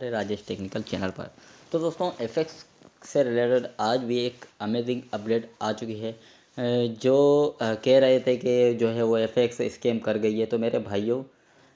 Rajesh technical channel पर। तो दोस्तों एफएक्स से रिलेटेड आज भी एक अमेजिंग अपडेट आ चुकी है। जो कह रहे थे कि जो है वो एफएक्स स्कैम कर गई है। तो मेरे भाइयों,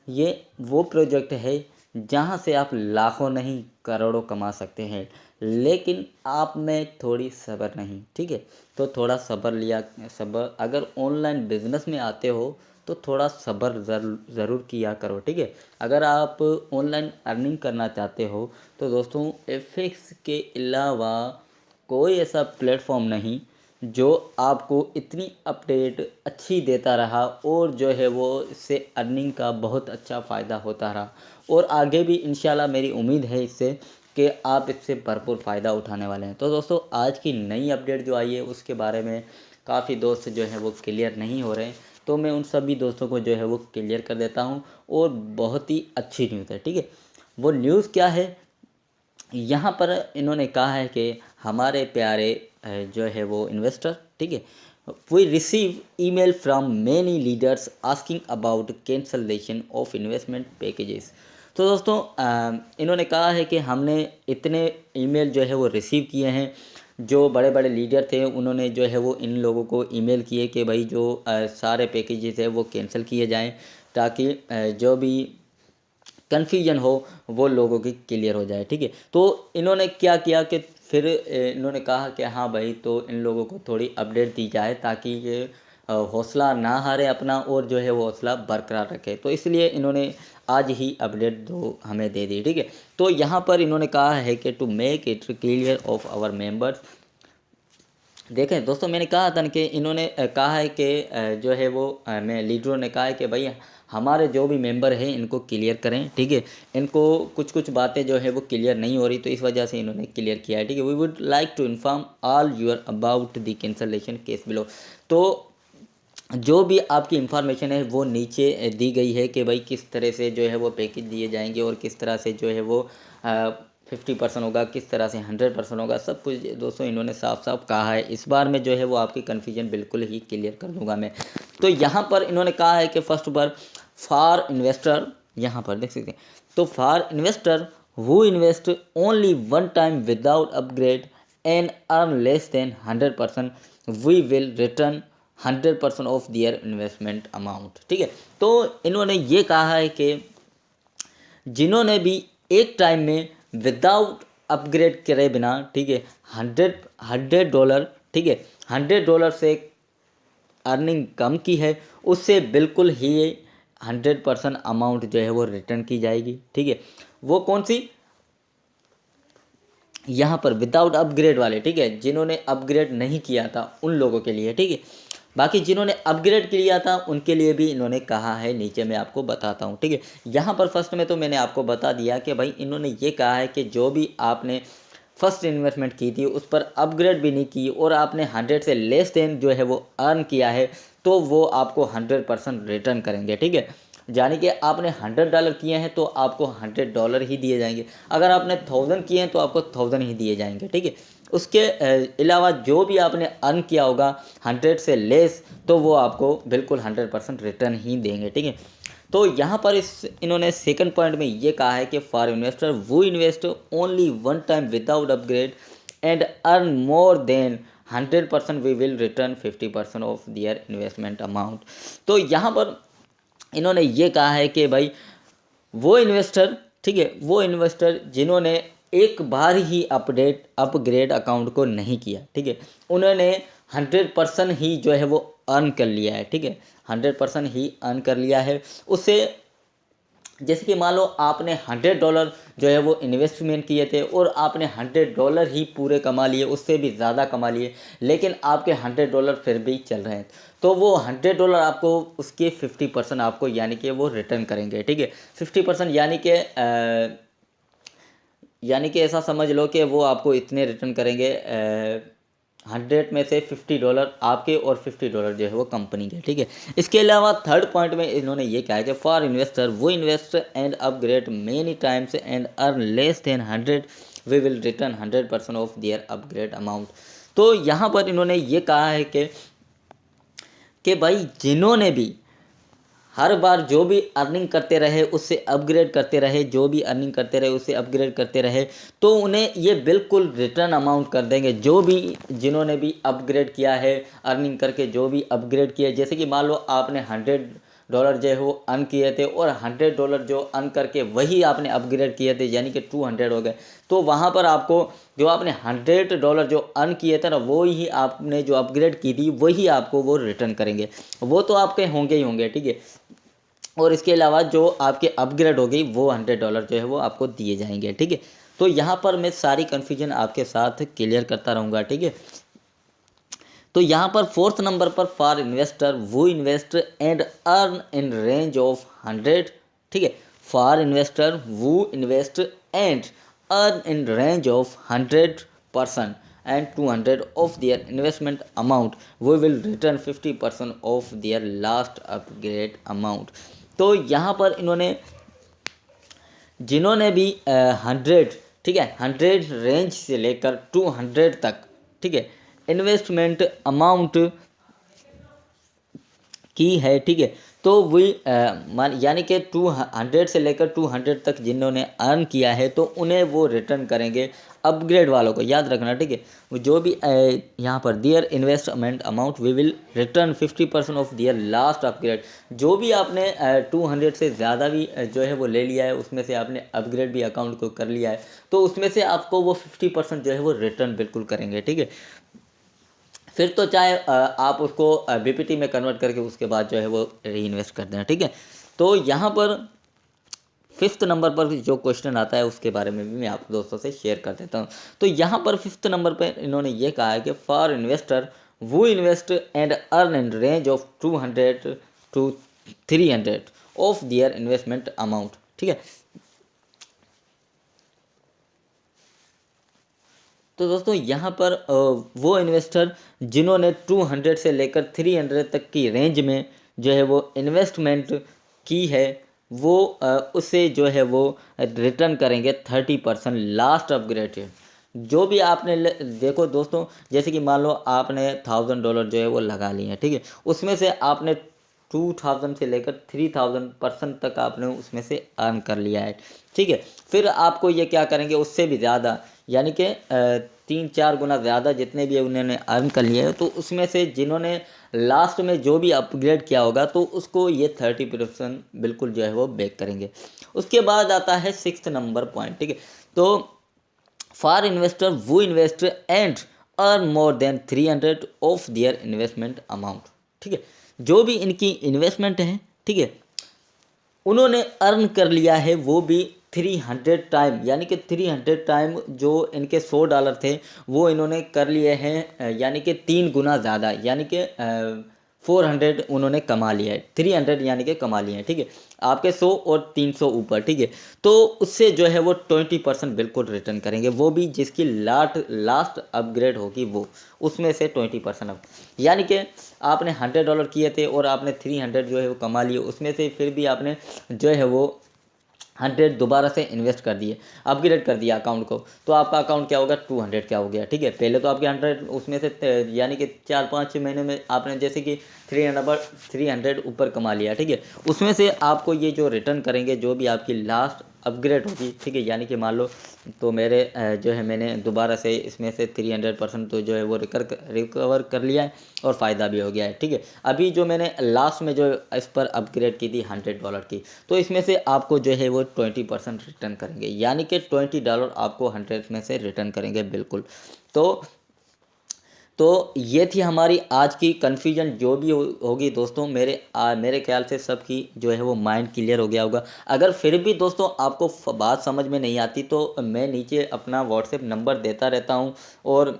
ये वो प्रोजेक्ट है जहाँ से आप लाखों नहीं करोड़ों कमा सकते हैं, लेकिन आप में थोड़ी सब्र नहीं। ठीक है, तो थोड़ा सब्र अगर ऑनलाइन बिजनेस में आते हो तो थोड़ा सब्र ज़रूर किया करो। ठीक है, अगर आप ऑनलाइन अर्निंग करना चाहते हो तो दोस्तों एफएक्स के अलावा कोई ऐसा प्लेटफॉर्म नहीं जो आपको इतनी अपडेट अच्छी देता रहा और जो है वो इससे अर्निंग का बहुत अच्छा फ़ायदा होता रहा। और आगे भी इंशाल्लाह मेरी उम्मीद है इससे कि आप इससे भरपूर फ़ायदा उठाने वाले हैं। तो दोस्तों आज की नई अपडेट जो आई है उसके बारे में काफ़ी दोस्त जो है वो क्लियर नहीं हो रहे हैं, तो मैं उन सभी दोस्तों को जो है वो क्लियर कर देता हूँ। और बहुत ही अच्छी न्यूज़ है। ठीक है, वो न्यूज़ क्या है, यहाँ पर इन्होंने कहा है कि हमारे प्यारे जो है वो इन्वेस्टर, ठीक है, we receive email from many leaders asking about cancellation of investment packages. तो दोस्तों इन्होंने कहा है कि हमने इतने ईमेल जो है वो रिसीव किए हैं। जो बड़े बड़े लीडर थे उन्होंने जो है वो इन लोगों को ईमेल किए कि भाई जो सारे पैकेजेस है वो कैंसिल किए जाएं, ताकि जो भी कन्फ्यूजन हो वो लोगों की क्लियर हो जाए। ठीक है, तो इन्होंने क्या किया कि फिर इन्होंने कहा कि हाँ भाई, तो इन लोगों को थोड़ी अपडेट दी जाए ताकि ये हौसला ना हारे अपना और जो है वो हौसला बरकरार रखे। तो इसलिए इन्होंने आज ही अपडेट दो हमें दे दी। ठीक है, तो यहाँ पर इन्होंने कहा है कि to make it clear of our members. देखें दोस्तों, मैंने कहा था कि इन्होंने कहा है कि जो है वो मैं लीडरों ने कहा है कि भाई हमारे जो भी मेंबर हैं इनको क्लियर करें। ठीक है, इनको कुछ कुछ बातें जो है वो क्लियर नहीं हो रही, तो इस वजह से इन्होंने क्लियर किया है। ठीक है, we would like to inform all your about the cancellation case below. तो जो भी आपकी इंफॉर्मेशन है वो नीचे दी गई है कि भाई किस तरह से जो है वो पैकेज दिए जाएंगे और किस तरह से जो है वो 50% होगा, किस तरह से 100% होगा, सब कुछ दोस्तों इन्होंने साफ साफ कहा है। इस बार में जो है वो आपकी कन्फ्यूजन बिल्कुल ही क्लियर कर दूंगा मैं। तो यहाँ पर इन्होंने कहा है कि फर्स्ट पर फॉर इन्वेस्टर, यहाँ पर देख सकते हैं, तो for investor who invest only one time without upgrade and earn less than 100%, we will return 100% of their investment amount. ठीक है, तो इन्होंने ये कहा है कि जिन्होंने भी एक टाइम में विदाउट अपग्रेड करे बिना, ठीक है, $100, ठीक है, $100 से अर्निंग कम की है, उससे बिल्कुल ही 100% अमाउंट जो है वो रिटर्न की जाएगी। ठीक है, वो कौन सी, यहाँ पर विदाउट अपग्रेड वाले, ठीक है, जिन्होंने अपग्रेड नहीं किया था उन लोगों के लिए। ठीक है, बाकी जिन्होंने अपग्रेड किया था उनके लिए भी इन्होंने कहा है, नीचे मैं आपको बताता हूँ। ठीक है, यहाँ पर फर्स्ट में तो मैंने आपको बता दिया कि भाई इन्होंने ये कहा है कि जो भी आपने फर्स्ट इन्वेस्टमेंट की थी उस पर अपग्रेड भी नहीं की और आपने 100 से लेस देन जो है वो अर्न किया है, तो वो आपको 100% रिटर्न करेंगे। ठीक है, यानी कि आपने $100 किए हैं तो आपको $100 ही दिए जाएंगे। अगर आपने 1000 किए हैं तो आपको 1000 ही दिए जाएंगे। ठीक है, उसके अलावा जो भी आपने अर्न किया होगा 100 से लेस, तो वो आपको बिल्कुल 100% रिटर्न ही देंगे। ठीक है, तो यहाँ पर इन्होंने सेकंड पॉइंट में ये कहा है कि for investor who invest only one time without upgrade and earn more than 100%, we will return 50% of their investment amount. तो यहाँ पर इन्होंने ये कहा है कि भाई वो इन्वेस्टर, ठीक है, वो इन्वेस्टर जिन्होंने एक बार ही अपग्रेड अकाउंट को नहीं किया, ठीक है, उन्होंने 100% ही जो है वो अर्न कर लिया है। ठीक है, 100% ही अर्न कर लिया है। उससे जैसे कि मान लो आपने $100 जो है वो इन्वेस्टमेंट किए थे और आपने $100 ही पूरे कमा लिए, उससे भी ज़्यादा कमा लिए, लेकिन आपके $100 फिर भी चल रहे हैं, तो वो $100 आपको उसके 50% आपको यानी कि वो रिटर्न करेंगे। ठीक है, 50% यानी कि ऐसा समझ लो कि वो आपको इतने रिटर्न करेंगे, 100 में से $50 आपके और $50 जो है वो कंपनी के। ठीक है, इसके अलावा थर्ड पॉइंट में इन्होंने ये कहा है कि for investor who invest and upgrade many times and earn less than 100, we will return 100% of their upgrade amount. तो यहाँ पर इन्होंने ये कहा है कि भाई जिन्होंने भी हर बार जो भी अर्निंग करते रहे उससे अपग्रेड करते रहे, जो भी अर्निंग करते रहे उससे अपग्रेड करते रहे, तो उन्हें ये बिल्कुल रिटर्न अमाउंट कर देंगे। जो भी जिन्होंने भी अपग्रेड किया है अर्निंग करके, जो भी अपग्रेड किया, जैसे कि मान लो आपने $100 जो है वो अर्न किए थे और $100 जो अर्न करके वही आपने अपग्रेड किए थे, यानी कि 200 हो गए, तो वहाँ पर आपको जो आपने $100 जो अर्न किए थे ना, वो ही आपने जो अपग्रेड की थी वही आपको वो रिटर्न करेंगे। वो तो आपके होंगे ही होंगे, ठीक है। और इसके अलावा जो आपके अपग्रेड हो गई वो $100 जो है वो आपको दिए जाएंगे, ठीक है। तो यहाँ पर मैं सारी कन्फ्यूजन आपके साथ क्लियर करता रहूँगा, ठीक है। तो यहाँ पर 4th नंबर पर for investor who invest and earn in range of 100, ठीक है। For investor who invest and earn in range of 100% and 200 of their investment amount, we will return 50% of their last upgrade amount। तो यहाँ पर इन्होंने जिन्होंने भी 100, ठीक है, 100 रेंज से लेकर 200 तक, ठीक है, इन्वेस्टमेंट अमाउंट की है, ठीक है। तो वही यानी कि 200 से लेकर 200 तक जिन्होंने अर्न किया है तो उन्हें वो रिटर्न करेंगे। अपग्रेड वालों को याद रखना, ठीक है। वो जो भी यहाँ पर their investment amount we will return 50% of their last upgrade. जो भी आपने 200 से ज़्यादा भी जो है वो ले लिया है, उसमें से आपने अपग्रेड भी अकाउंट को कर लिया है, तो उसमें से आपको वो 50% जो है वो रिटर्न बिल्कुल करेंगे, ठीक है। फिर तो चाहे आप उसको बीपीटी में कन्वर्ट करके उसके बाद जो है वो री इन्वेस्ट कर देना, ठीक है। तो यहाँ पर 5th नंबर पर जो क्वेश्चन आता है उसके बारे में भी मैं आप दोस्तों से शेयर कर देता हूँ। तो यहाँ पर 5th नंबर पर इन्होंने ये कहा है कि for investor who invest and earn in range of 200 to 300 of their investment amount, ठीक है। तो दोस्तों यहाँ पर वो इन्वेस्टर जिन्होंने 200 से लेकर 300 तक की रेंज में जो है वो इन्वेस्टमेंट की है, वो उससे जो है वो रिटर्न करेंगे 30% लास्ट अपग्रेड। जो भी आपने देखो दोस्तों, जैसे कि मान लो आपने $1000 जो है वो लगा लिए हैं, ठीक है। उसमें से आपने 2000 से लेकर 3000% तक आपने उसमें से अर्न कर लिया है, ठीक है। फिर आपको ये क्या करेंगे, उससे भी ज़्यादा, यानी कि 3-4 गुना ज़्यादा जितने भी उन्होंने अर्न कर लिए है, तो उसमें से जिन्होंने लास्ट में जो भी अपग्रेड किया होगा तो उसको ये 30% बिल्कुल जो है वो बैक करेंगे। उसके बाद आता है 6th नंबर पॉइंट, ठीक है। तो for investor who invest and earn more than 300 of their investment amount, ठीक है। जो भी इनकी इन्वेस्टमेंट है, ठीक है, उन्होंने अर्न कर लिया है वो भी 300 टाइम, यानी कि 300 टाइम जो इनके $100 थे वो इन्होंने कर लिए हैं, यानी कि 3 गुना ज़्यादा, यानी कि 400 उन्होंने कमा लिया है, 300 यानी कि कमा लिए हैं, ठीक है। आपके 100 और 300 ऊपर, ठीक है। तो उससे जो है वो 20% बिल्कुल रिटर्न करेंगे, वो भी जिसकी लास्ट अपग्रेड होगी वो, उसमें से 20% अब, यानी कि आपने $100 किए थे और आपने 300 जो है वो कमा लिए, उसमें से फिर भी आपने जो है वो 100 दोबारा से इन्वेस्ट कर दिए, अपग्रेड कर दिया अकाउंट को, तो आपका अकाउंट क्या होगा, 200 क्या हो गया, ठीक है। पहले तो आपके 100 उसमें से यानी कि 4-5 महीने में आपने जैसे कि 300 ऊपर कमा लिया, ठीक है। उसमें से आपको ये जो रिटर्न करेंगे जो भी आपकी लास्ट अपग्रेड होगी, ठीक है, यानी कि मान लो तो मेरे जो है मैंने दोबारा से इसमें से 300% तो जो है वो रिकवर कर लिया है और फ़ायदा भी हो गया है, ठीक है। अभी जो मैंने लास्ट में जो इस पर अपग्रेड की थी $100 की, तो इसमें से आपको जो है वो 20% रिटर्न करेंगे, यानी कि $20 आपको 100 में से रिटर्न करेंगे बिल्कुल। तो ये थी हमारी आज की कन्फ्यूजन, जो भी होगी दोस्तों, मेरे ख्याल से सबकी जो है वो माइंड क्लियर हो गया होगा। अगर फिर भी दोस्तों आपको बात समझ में नहीं आती तो मैं नीचे अपना व्हाट्सएप नंबर देता रहता हूँ और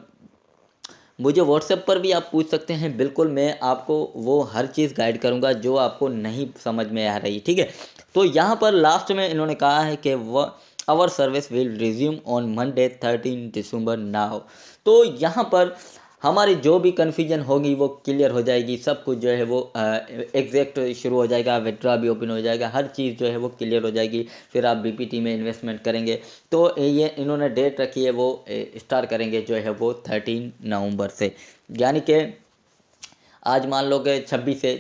मुझे व्हाट्सएप पर भी आप पूछ सकते हैं, बिल्कुल मैं आपको वो हर चीज़ गाइड करूँगा जो आपको नहीं समझ में आ रही, ठीक है। तो यहाँ पर लास्ट में इन्होंने कहा है कि वह our service will resume on Monday 13 December now. तो यहाँ पर हमारी जो भी कन्फ्यूजन होगी वो क्लियर हो जाएगी, सब कुछ जो है वो एग्जैक्ट शुरू हो जाएगा, विड्रॉ भी ओपन हो जाएगा, हर चीज़ जो है वो क्लियर हो जाएगी। फिर आप बीपीटी में इन्वेस्टमेंट करेंगे, तो ये इन्होंने डेट रखी है वो स्टार्ट करेंगे जो है वो 13 नवंबर से, यानी कि आज मान लो कि 26 है,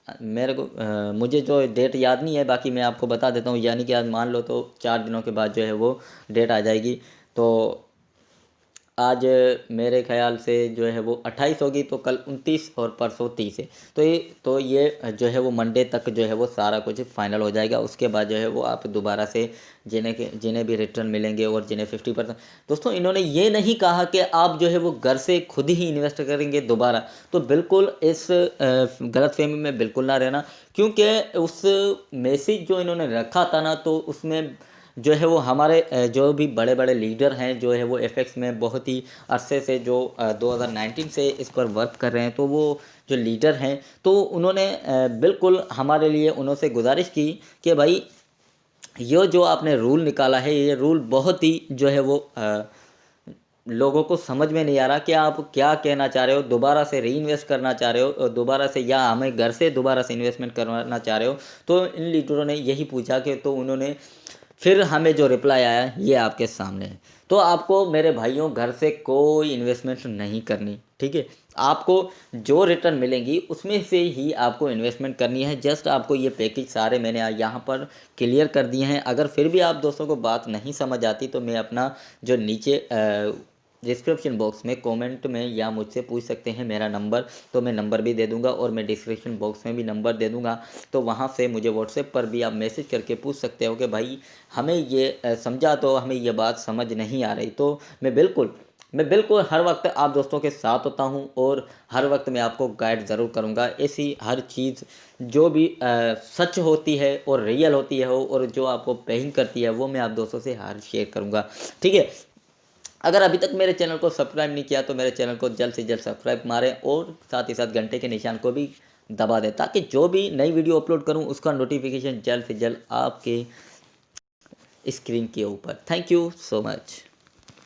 मेरे को मुझे जो डेट याद नहीं है, बाकी मैं आपको बता देता हूँ। यानी कि आज मान लो तो 4 दिनों के बाद जो है वो डेट आ जाएगी। तो आज मेरे ख्याल से जो है वो 28 होगी, तो कल 29 और परसों 30 है। तो ये जो है वो मंडे तक जो है वो सारा कुछ फाइनल हो जाएगा। उसके बाद जो है वो आप दोबारा से जिन्हें भी रिटर्न मिलेंगे और जिन्हें 50%। दोस्तों इन्होंने ये नहीं कहा कि आप जो है वो घर से खुद ही इन्वेस्ट करेंगे दोबारा। तो बिल्कुल इस गलतफहमी में बिल्कुल ना रहना, क्योंकि उस मैसेज जो इन्होंने रखा था ना, तो उसमें जो है वो हमारे जो भी बड़े बड़े लीडर हैं जो है वो एफएक्स में बहुत ही अरसे से जो 2019 से इस पर वर्क कर रहे हैं, तो वो जो लीडर हैं तो उन्होंने बिल्कुल हमारे लिए उन्होंने गुजारिश की कि भाई ये जो आपने रूल निकाला है, ये रूल बहुत ही जो है वो लोगों को समझ में नहीं आ रहा कि आप क्या कहना चाह रहे हो। दोबारा से री इन्वेस्ट करना चाह रहे हो दोबारा से, या हमें घर से दोबारा से इन्वेस्टमेंट करवाना चाह रहे हो। तो इन लीडरों ने यही पूछा कि, तो उन्होंने फिर हमें जो रिप्लाई आया ये आपके सामने है। तो आपको मेरे भाइयों घर से कोई इन्वेस्टमेंट नहीं करनी, ठीक है। आपको जो रिटर्न मिलेंगी उसमें से ही आपको इन्वेस्टमेंट करनी है। जस्ट आपको ये पैकेज सारे मैंने यहाँ पर क्लियर कर दिए हैं। अगर फिर भी आप दोस्तों को बात नहीं समझ आती तो मैं अपना जो नीचे डिस्क्रिप्शन बॉक्स में कमेंट में या मुझसे पूछ सकते हैं, मेरा नंबर, तो मैं नंबर भी दे दूंगा और मैं डिस्क्रिप्शन बॉक्स में भी नंबर दे दूंगा। तो वहाँ से मुझे व्हाट्सएप पर भी आप मैसेज करके पूछ सकते हो कि भाई हमें ये समझा, तो हमें ये बात समझ नहीं आ रही। तो मैं बिल्कुल हर वक्त आप दोस्तों के साथ होता हूँ और हर वक्त मैं आपको गाइड ज़रूर करूँगा। ऐसी हर चीज़ जो भी सच होती है और रियल होती है और जो आपको पेइंग करती है, वो मैं आप दोस्तों से हर शेयर करूँगा, ठीक है। अगर अभी तक मेरे चैनल को सब्सक्राइब नहीं किया तो मेरे चैनल को जल्द से जल्द सब्सक्राइब मारें और साथ ही साथ घंटे के निशान को भी दबा दें, ताकि जो भी नई वीडियो अपलोड करूं उसका नोटिफिकेशन जल्द से जल्द आपके स्क्रीन के ऊपर। Thank you so much.